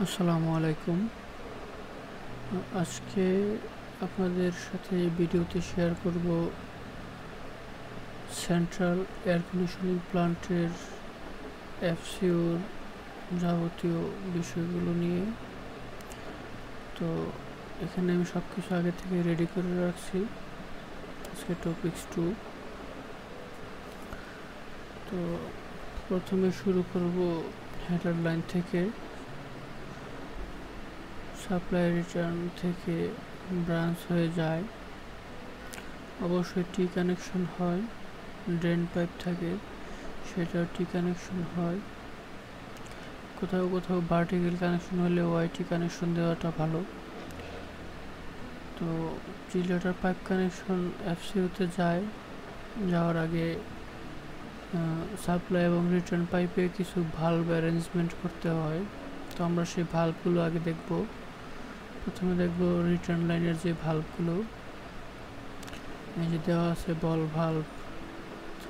আসসালামু আলাইকুম। আজকে আপনাদের সাথে ভিডিওতে শেয়ার করব সেন্ট্রাল এয়ার কন্ডিশনিং প্লান্টের এফসিওর যাবতীয় বিষয়গুলো নিয়ে। তো এখানে আমি সব কিছু আগে থেকে রেডি করে রাখছি। আজকে টপিক্স 2। তো প্রথমে শুরু করব হেডার লাইন থেকে। সাপ্লাই রিটার্ন থেকে ব্রাঞ্চ হয়ে যায়, অবশ্যই টি কানেকশন হয়। ড্রেন পাইপ থাকে, সেটা টি কানেকশন হয়। কোথাও কোথাও ভার্টিক্যাল কানেকশন হলে ওয়াইটি কানেকশন দেওয়াটা ভালো। তো চিলাটার পাইপ কানেকশন এফসিওতে যায়, যাওয়ার আগে সাপ্লাই এবং রিটার্ন পাইপে কিছু ভাল্ব অ্যারেঞ্জমেন্ট করতে হয়। তো আমরা সেই ভাল্বগুলো আগে দেখব। প্রথমে দেখব রিটার্ন লাইনের যে ভাল্বগুলো, এই যে দেওয়া আছে ball valve,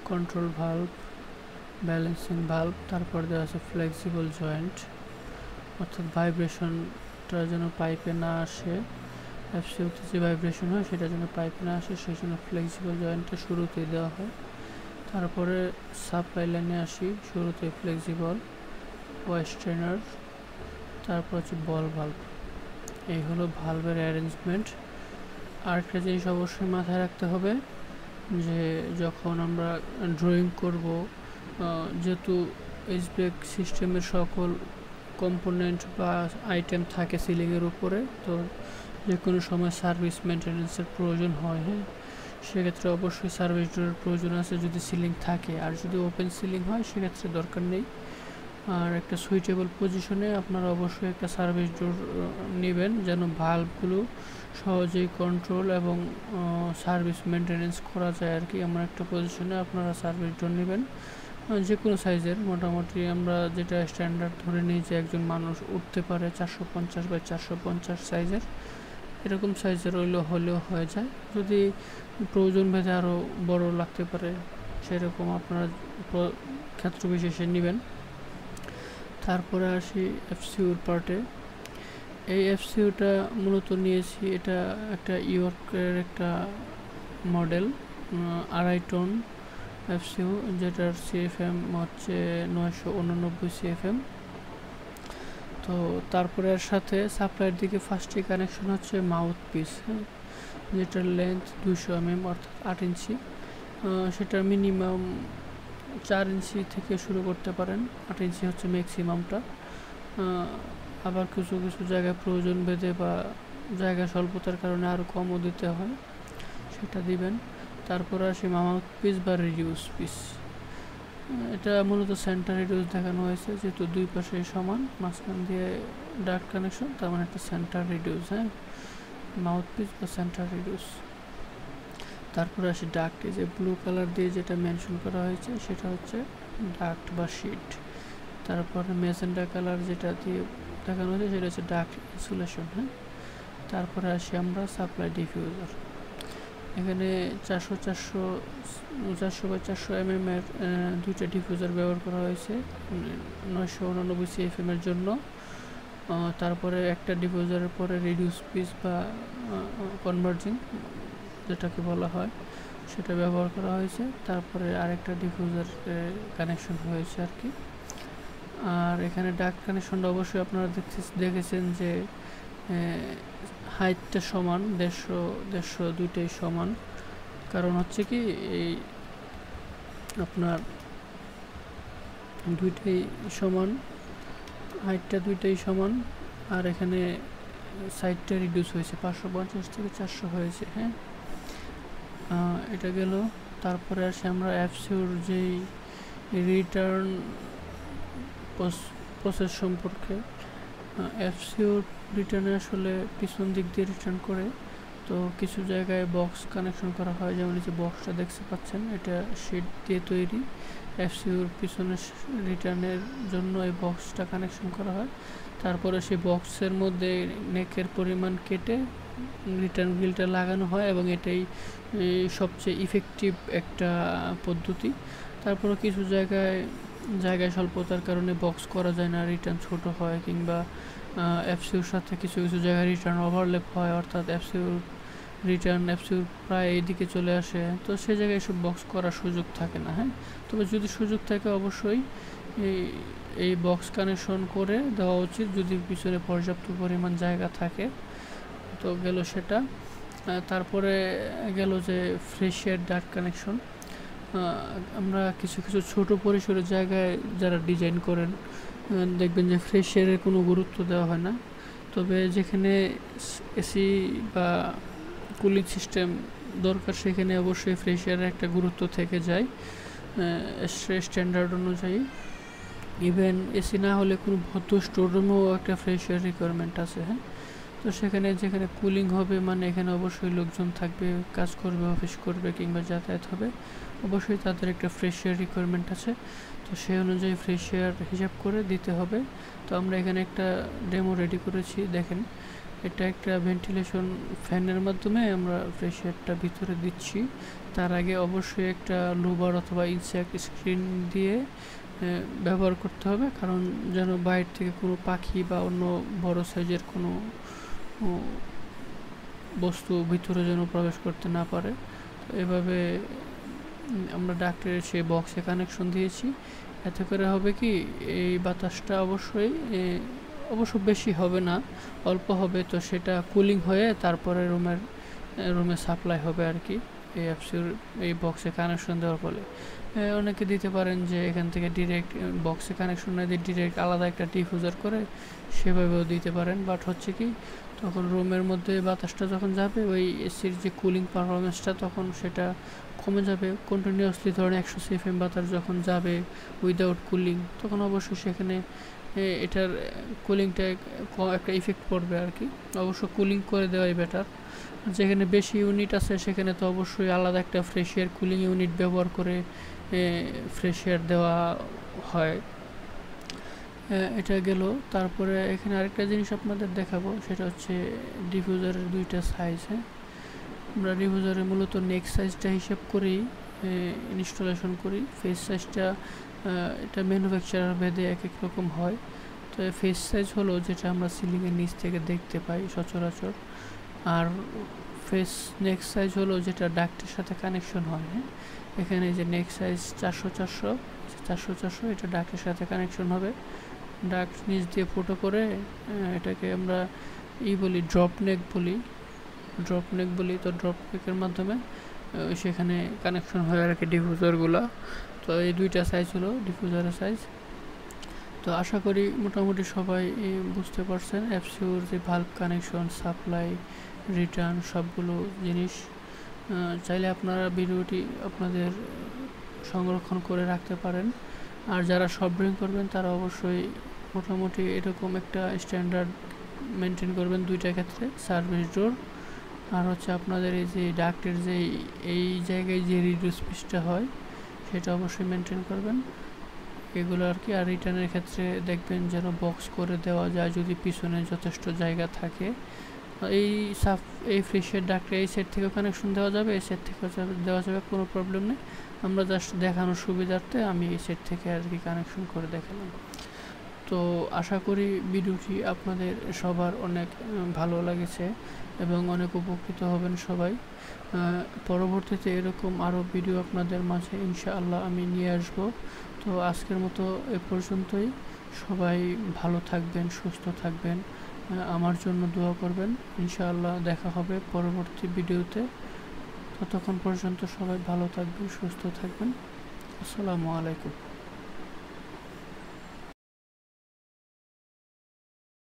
control valve, balancing valve, তারপর দেওয়া আছে ফ্লেক্সিবল জয়েন্ট, অর্থাৎ ভাইব্রেশনটা যেন পাইপে না আসে। এফসিওতে যে ভাইব্রেশন হয় সেটা যেন পাইপে না আসে, সেই জন্য ফ্লেক্সিবল জয়েন্টটা শুরুতেই দেওয়া হয়। তারপরে সাপ্লাই লাইনে আসি, শুরুতে ফ্লেক্সিবল, ওয়েস্টার্নার, তারপর হচ্ছে বল ভাল্ব। এই হলো ভাল্বের অ্যারেঞ্জমেন্ট। আরেকটা জিনিস অবশ্যই মাথায় রাখতে হবে যে যখন আমরা ড্রয়িং করব, যেহেতু এইচভিএক সিস্টেমের সকল কম্পোনেন্ট বা আইটেম থাকে সিলিংয়ের উপরে, তো যে কোনো সময় সার্ভিস মেনটেন্যান্সের প্রয়োজন হয়। হ্যাঁ, সেক্ষেত্রে অবশ্যই সার্ভিস ডোরের প্রয়োজন আছে যদি সিলিং থাকে। আর যদি ওপেন সিলিং হয় সেক্ষেত্রে দরকার নেই। আর একটা সুইটেবল পজিশনে আপনারা অবশ্যই একটা সার্ভিস ডোর নেবেন, যেন ভাল্বগুলো সহজেই কন্ট্রোল এবং সার্ভিস মেনটেন্যান্স করা যায় আর কি। এমন একটা পজিশনে আপনারা সার্ভিস ডোর নেবেন, যে কোনো সাইজের। মোটামুটি আমরা যেটা স্ট্যান্ডার্ড ধরে নিই যে একজন মানুষ উঠতে পারে 450 বাই 450 সাইজের, এরকম সাইজের হলেও হয়ে যায়। যদি প্রয়োজন ভেদে আরও বড় লাগতে পারে, সেরকম আপনারা ক্ষেত্র বিশেষে নেবেন। তারপরে আসি এফসিউর পার্টে। এই এফসিউটা মূলত নিয়েছি, এটা একটা ইয়র্কের একটা মডেল, 2.5 টন এফসিউ, যেটার সিএফএম হচ্ছে 989 সিএফএম। তো তারপরে এর সাথে সাপ্লাইয়ের দিকে ফার্স্টে কানেকশন হচ্ছে মাউথ পিস, হ্যাঁ, যেটার লেন্থ 200 mm অর্থাৎ 8 ইঞ্চি। সেটার মিনিমাম 4 ইঞ্চি থেকে শুরু করতে পারেন, 8 ইঞ্চি হচ্ছে ম্যাক্সিমামটা। আবার কিছু কিছু জায়গায় প্রয়োজন ভেদে বা জায়গা স্বল্পতার কারণে আরও কমও দিতে হয়, সেটা দিবেন। তারপরে আসি মাউথ পিস বা রিডিউস পিস। এটা মূলত সেন্টার রিডিউস দেখানো হয়েছে, যেহেতু দুই পাশে সমান, মাঝখান দিয়ে ডাক্ট কানেকশন, তার মানে একটা সেন্টার রিডিউস। হ্যাঁ, মাউথ পিস বা সেন্টার রিডিউস। তারপরে আসি ডাক্ট, এই যে ব্লু কালার দিয়ে যেটা মেনশন করা হয়েছে সেটা হচ্ছে ডাক্ট বা শিট। তারপরে ম্যাজেন্টা কালার যেটা দিয়ে দেখানো হয়েছে সেটা হচ্ছে ডাক্ট ইনসুলেশন। হ্যাঁ, তারপরে আসি আমরা সাপ্লাই ডিফিউজার। এখানে 400 বাই 400 mm এর দুইটা ডিফিউজার ব্যবহার করা হয়েছে 989 সিএফএম এর জন্য। তারপরে একটা ডিফিউজারের পরে রিডিউস পিস বা কনভার্জিং যেটাকে বলা হয় সেটা ব্যবহার করা হয়েছে। তারপরে আরেকটা ডিফিউজার কানেকশন হয়েছে আর কি। আর এখানে ডাক্ট কানেকশনটা অবশ্যই আপনারা দেখেছেন যে হাইটটা সমান, 150 দুইটাই সমান। কারণ হচ্ছে কি, এই আপনার দুইটাই সমান, হাইটটা দুইটাই সমান। আর এখানে সাইডটা রিডিউস হয়েছে, 550 থেকে 400 হয়েছে। হ্যাঁ, এটা গেল। তারপরে আসে আমরা এফসিউর যেই রিটার্ন প্রসেস সম্পর্কে। এফসিউর রিটার্নে আসলে পিছন দিক দিয়ে রিটার্ন করে, তো কিছু জায়গায় বক্স কানেকশন করা হয়, যেমন এই যে বক্সটা দেখতে পাচ্ছেন, এটা শিট দিয়ে তৈরি। এফসিউর পিছনে রিটার্নের জন্য এই বক্সটা কানেকশন করা হয়। তারপরে সেই বক্সের মধ্যে নেকের পরিমাণ কেটে রিটার্ন গ্রিলটা লাগানো হয়, এবং এটাই সবচেয়ে ইফেক্টিভ একটা পদ্ধতি। তারপরে কিছু জায়গায় স্বল্পতার কারণে বক্স করা যায় না, রিটার্ন ছোট হয়, কিংবা এফসিউর সাথে কিছু কিছু জায়গায় রিটার্ন ওভারল্যাপ হয়, অর্থাৎ এফসিউর প্রায় এইদিকে চলে আসে, তো সেই জায়গায় এসব বক্স করার সুযোগ থাকে না। হ্যাঁ, তবে যদি সুযোগ থাকে অবশ্যই এই বক্স কানেকশন করে দেওয়া উচিত যদি পিছনে পর্যাপ্ত পরিমাণ জায়গা থাকে। তো গেল সেটা। তারপরে গেল যে ফ্রেশের ডাক্ট কানেকশন। আমরা কিছু কিছু ছোট পরিসরের জায়গায় যারা ডিজাইন করেন দেখবেন যে ফ্রেশের কোনো গুরুত্ব দেওয়া হয় না, তবে যেখানে এসি বা কুলিং সিস্টেম দরকার সেখানে অবশ্যই ফ্রেশের একটা গুরুত্ব থেকে যায় স্ট্যান্ডার্ড অনুযায়ী। ইভেন এসি না হলে কোনো ভদ্র স্টোররুমেও একটা ফ্রেশের রিকোয়ারমেন্ট আছে। হ্যাঁ, তো সেখানে যেখানে কুলিং হবে মানে এখানে অবশ্যই লোকজন থাকবে, কাজ করবে, অফিস করবে কিংবা যাতায়াত হবে, অবশ্যই তাদের একটা ফ্রেশ এয়ার রিকোয়ারমেন্ট আছে। তো সেই অনুযায়ী ফ্রেশ এয়ার হিসাব করে দিতে হবে। তো আমরা এখানে একটা ডেমো রেডি করেছি, দেখেন এটা একটা ভেন্টিলেশন ফ্যানের মাধ্যমে আমরা ফ্রেশ এয়ারটা ভিতরে দিচ্ছি। তার আগে অবশ্যই একটা লুবার অথবা ইনসেক্ট স্ক্রিন দিয়ে ব্যবহার করতে হবে, কারণ যেন বাইরে থেকে কোনো পাখি বা অন্য বড় সাইজের কোনো বস্তু ভিতরে যেন প্রবেশ করতে না পারে। তো এভাবে আমরা ডাক্তারের সেই বক্সে কানেকশন দিয়েছি। এতে করে হবে কি, এই বাতাসটা অবশ্য বেশি হবে না, অল্প হবে, তো সেটা কুলিং হয়ে তারপরে রুমে সাপ্লাই হবে আর কি এই বক্সে কানেকশন দেওয়ার ফলে। অনেকে দিতে পারেন যে এখান থেকে ডিরেক্ট বক্সে কানেকশন না দিয়ে ডিরেক্ট আলাদা একটা ডিফিউজার করে সেভাবেও দিতে পারেন, বাট হচ্ছে কি তখন রুমের মধ্যে বাতাসটা যখন যাবে ওই এসির যে কুলিং পারফরমেন্সটা তখন সেটা কমে যাবে। কন্টিনিউয়াসলি ধরেন 100 CFM বাতাস যখন যাবে উইদাউট কুলিং, তখন অবশ্যই সেখানে এটার কুলিংটা একটা ইফেক্ট পড়বে আর কি। অবশ্য কুলিং করে দেওয়াই বেটার। যেখানে বেশি ইউনিট আছে সেখানে তো অবশ্যই আলাদা একটা ফ্রেশ এয়ার কুলিং ইউনিট ব্যবহার করে ফ্রেশ এয়ার দেওয়া হয়। এটা গেল। তারপরে এখানে আরেকটা জিনিস আপনাদের দেখাবো, সেটা হচ্ছে ডিফিউজারের দুইটা সাইজ। হ্যাঁ, আমরা ডিফিউজারে মূলত নেক সাইজটা হিসাব করেই ইনস্টলেশন করি। ফেস সাইজটা এটা ম্যানুফ্যাকচারার ভেদে এক এক রকম হয়। তো ফেস সাইজ হলো যেটা আমরা সিলিংয়ের নিচ থেকে দেখতে পাই সচরাচর, আর নেক সাইজ হলো যেটা ডাক্টের সাথে কানেকশন হয়। হ্যাঁ, এখানে যে নেক সাইজ 400 এটা ডাক্টের সাথে কানেকশন হবে। ডাক্ট নিচ দিয়ে ফুটো করে এটাকে আমরা বলি ড্রপ নেক বলি। তো ড্রপ নেকের মাধ্যমে সেখানে কানেকশন হয় আর কি ডিফিউজারগুলো। তো এই দুইটা সাইজ হলো ডিফিউজারের সাইজ। তো আশা করি মোটামুটি সবাই বুঝতে পারছেন এফসিউর যে ভাল্ব কানেকশন, সাপ্লাই, রিটার্ন সবগুলো জিনিস। চাইলে আপনারা ভিডিওটি আপনাদের সংরক্ষণ করে রাখতে পারেন। আর যারা সফটওয়্যার করবেন তারা অবশ্যই মোটামুটি এরকম একটা স্ট্যান্ডার্ড মেনটেন করবেন দুইটা ক্ষেত্রে, সার্ভিস ডোর আর হচ্ছে আপনাদের এই যে ডাক্টের যে এই জায়গায় যে রিডিউস পিচটা হয় সেটা অবশ্যই মেনটেন করবেন এগুলো আর কি। আর রিটার্নের ক্ষেত্রে দেখবেন যেন বক্স করে দেওয়া যায় যদি পিছনে যথেষ্ট জায়গা থাকে। এই ফ্রেশের ডাক্তার এই সেট থেকেও কানেকশন দেওয়া যাবে, এই সেট থেকেও দেওয়া যাবে, কোনো প্রবলেম নেই। আমরা জাস্ট দেখানোর সুবিধার্থে আমি এই সেট থেকে আর কি কানেকশন করে দেখালাম। তো আশা করি ভিডিওটি আপনাদের সবার অনেক ভালো লেগেছে এবং অনেক উপকৃত হবেন সবাই। পরবর্তীতে এরকম আরও ভিডিও আপনাদের মাঝে ইনশাআল্লাহ আমি নিয়ে আসব। তো আজকের মতো এ পর্যন্তই। সবাই ভালো থাকবেন, সুস্থ থাকবেন, আমার জন্য দোয়া করবেন। ইনশাআল্লাহ দেখা হবে পরবর্তী ভিডিওতে। ততক্ষণ পর্যন্ত সবাই ভালো থাকবেন, সুস্থ থাকবেন। আসসালামু আলাইকুম।